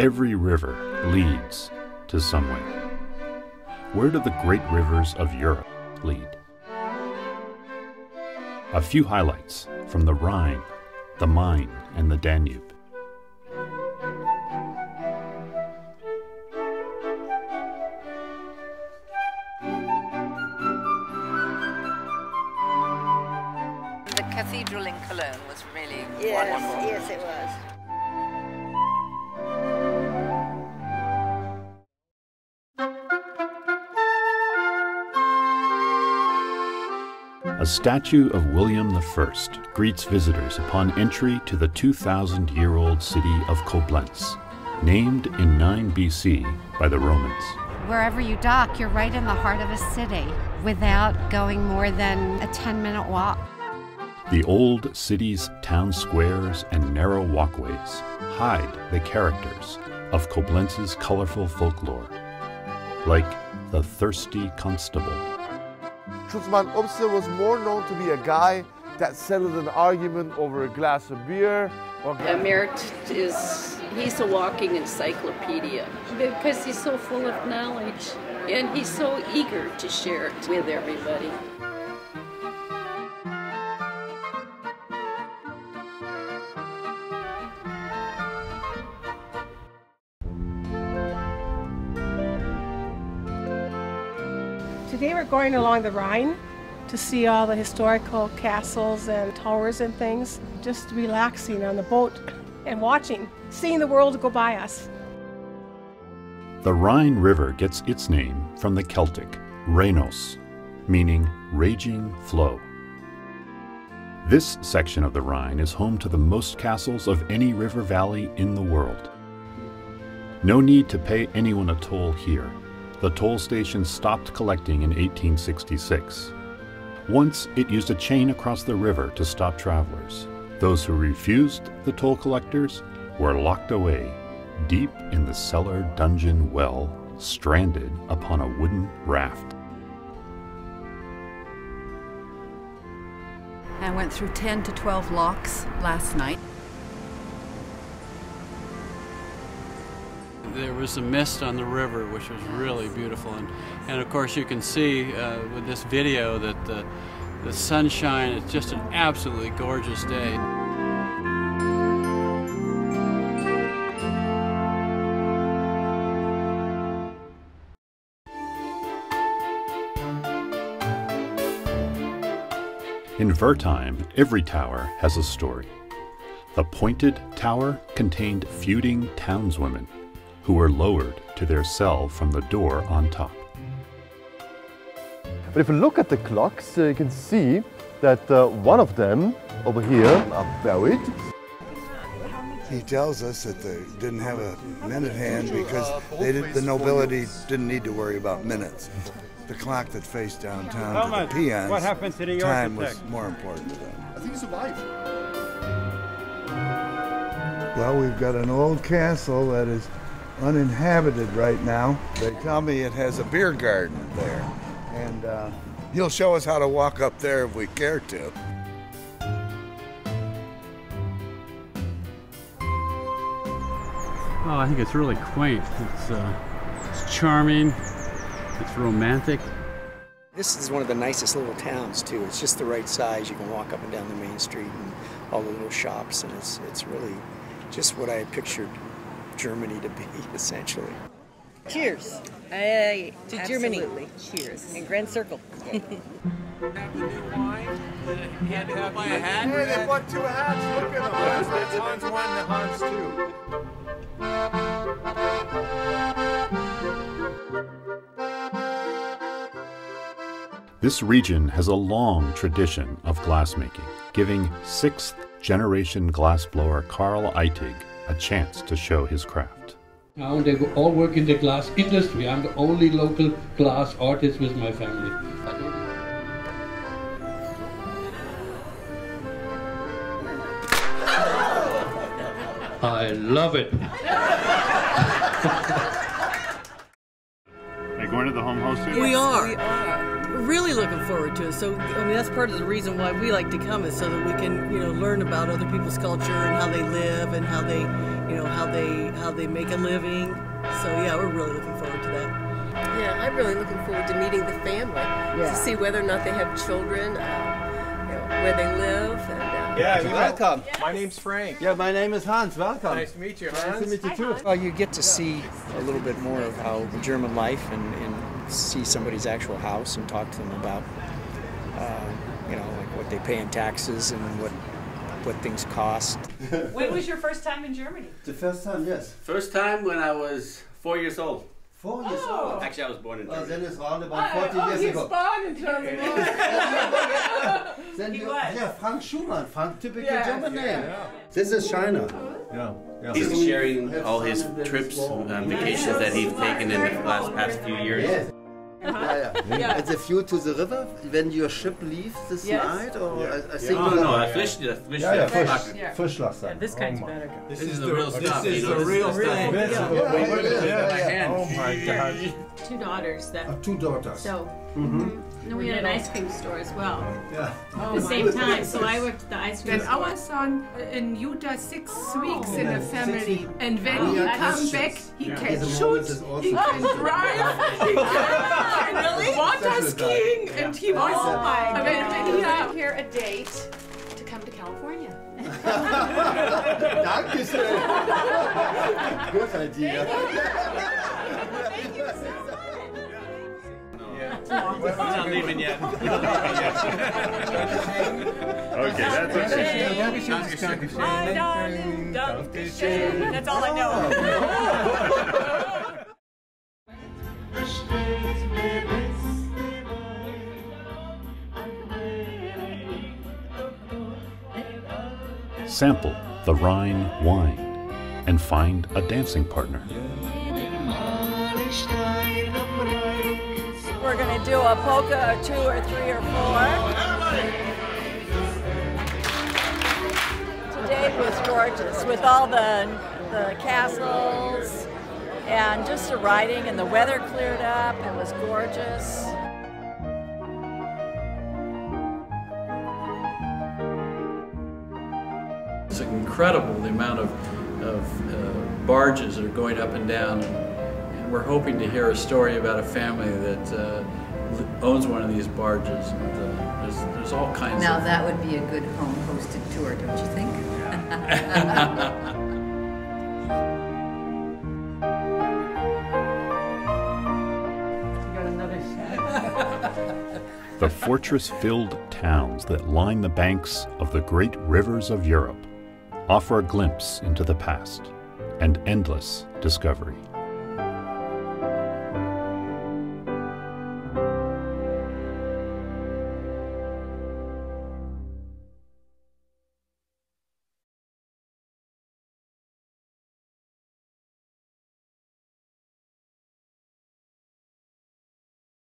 Every river leads to somewhere. Where do the great rivers of Europe lead? A few highlights from the Rhine, the Main, and the Danube. The cathedral in Cologne was really Yes, wonderful. yes, it was. A statue of William I greets visitors upon entry to the 2,000-year-old city of Koblenz, named in 9 BC by the Romans. Wherever you dock, you're right in the heart of a city without going more than a 10-minute walk. The old city's town squares and narrow walkways hide the characters of Koblenz's colorful folklore, like the thirsty constable. Schutzmann Upse was more known to be a guy that settled an argument over a glass of beer. Merit he's a walking encyclopedia because he's so full of knowledge and he's so eager to share it with everybody. Today we're going along the Rhine to see all the historical castles and towers and things, just relaxing on the boat and watching, seeing the world go by us. The Rhine River gets its name from the Celtic Rhenos, meaning raging flow. This section of the Rhine is home to the most castles of any river valley in the world. No need to pay anyone a toll here. The toll station stopped collecting in 1866. Once, it used a chain across the river to stop travelers. Those who refused the toll collectors were locked away deep in the cellar dungeon well, stranded upon a wooden raft. I went through 10 to 12 locks last night. There was a mist on the river, which was really beautiful. And of course, you can see with this video that the sunshine is just an absolutely gorgeous day. In Wertheim, every tower has a story. The pointed tower contained feuding townswomen who were lowered to their cell from the door on top. But if you look at the clocks, you can see that one of them over here are buried. He tells us that they didn't have a minute hand because the nobility didn't need to worry about minutes. The clock that faced downtown to the peons, what happened to the time architect? was more important to them. I think he survived. Well, we've got an old castle that is uninhabited right now. They tell me it has a beer garden there, and he'll show us how to walk up there if we care to. Oh, I think it's really quaint. It's charming. It's romantic. This is one of the nicest little towns too. It's just the right size. You can walk up and down the main street and all the little shops, and it's really just what I had pictured Germany to be, essentially. Cheers. To Germany. Cheers. In Grand Circle. Have the new wine. He had to go buy a hat. Hey, they bought two hats. Look at them. That's Hans 1 and Hans 2. This region has a long tradition of glassmaking, giving 6th-generation glassblower Karl Eitig a chance to show his craft. Now they all work in the glass industry. I'm the only local glass artist with my family. I love it. Are you going to the home hosting? We are. really looking forward to it. So, I mean, that's part of the reason why we like to come, is so that we can, learn about other people's culture and how they live and how they, how they make a living. So, yeah, we're really looking forward to that. Yeah, I'm really looking forward to meeting the family to see whether or not they have children, where they live. And, welcome. My name's Frank. Yeah, my name is Hans. Welcome. Nice to meet you, Hans. Nice to meet you too. Well, you get to see a little bit more of how German life and see somebody's actual house and talk to them about, like what they pay in taxes and what things cost. When was your first time in Germany? The first time, yes. First time when I was 4 years old. 4 years old? Actually, I was born in Germany. Then it's around about 40 years ago. Born in Germany. Then Frank Schumann, typical German name. This is China. He's sharing all his trips, vacations that he's taken in the past few years. It's a view to the river when your ship leaves this night, or I think Fish. This kind's better. This is the real stuff. This is the real stuff. Oh my God. 2 daughters. Two daughters. So. And we had an ice cream store as well. Yeah. At the same time, so I worked at the ice cream When store. our son in Utah 6 weeks in the family, and when he comes back, he can shoot, he can drive, he can water skiing, and he was when he here a date to come to California. Dankeschön. Good idea. Thank you so much. We're not leaving yet. Okay, that's okay. My darling, Dankeschön. That's all I know. Sample the Rhine wine and find a dancing partner. We're going to do a polka, 2 or 3 or 4. Today was gorgeous with all the castles and just the riding, and the weather cleared up. It was gorgeous. It's incredible the amount of barges that are going up and down. We're hoping to hear a story about a family that owns one of these barges. And, there's all kinds Now of... that would be a good home-hosted tour, don't you think? The fortress-filled towns that line the banks of the great rivers of Europe offer a glimpse into the past and endless discovery.